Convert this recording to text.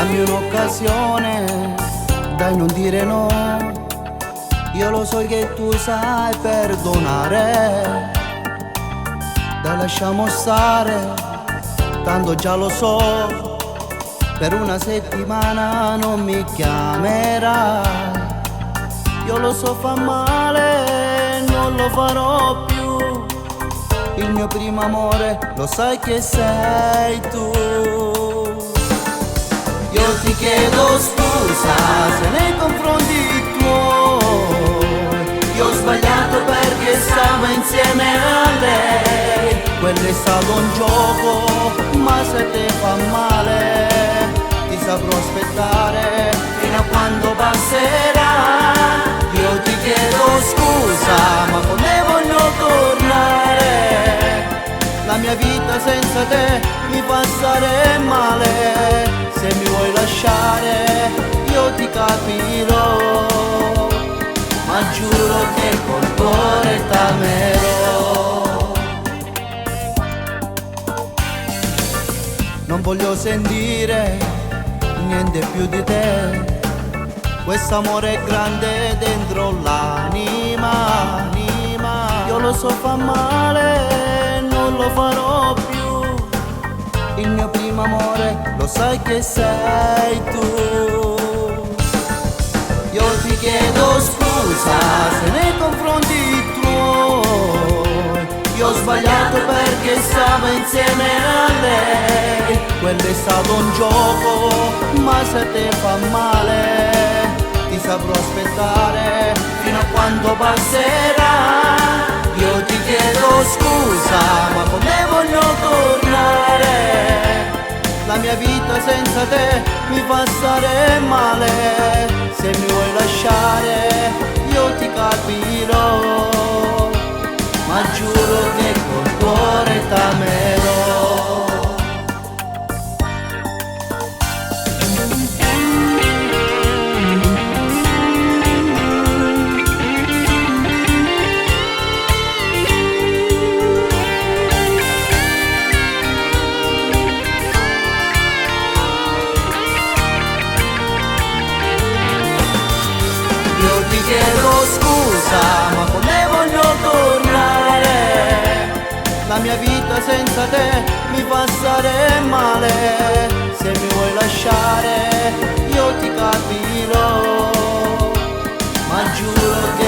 dammi un'occasione, dai non dire no. Io lo so che tu sai perdonare. Dai lasciamo stare, tanto già lo so, per una settimana non mi chiamerai. Io lo so fa male, non lo farò più. Il mio primo amore lo sai che sei tu. Io ti chiedo scusa se nei confronti tuoi io ho sbagliato perché stavo insieme a lei. Quello è stato un gioco, ma se te fa male ti saprò aspettare fino a quando passerà. Io ti chiedo scusa, ma con me voglio tornare. La mia vita senza te mi fa stare male. Se mi vuoi lasciare io ti capirò, ma giuro che col cuore t'amerò. Non voglio sentire niente più di te. Quest'amore è grande dentro l'anima. Io lo so fa male, non lo farò più. Il mio primo amore lo sai che sei tu. Io ti chiedo scusa se nei confronti tuoi io ho sbagliato perché stavo insieme a lei. Quello è stato un gioco, ma se te fa male ti saprò aspettare fino a quando passerà. Io ti chiedo scusa, ma con me voglio tornare. La mia vita senza te mi fa stare male. Se mi vuoi lasciare io ti capirò, ma giuro che col cuore t'amerò. Io ti chiedo scusa, ma con me voglio tornare. La mia vita senza te mi fa stare male. Se mi vuoi lasciare io ti capirò, ma giuro che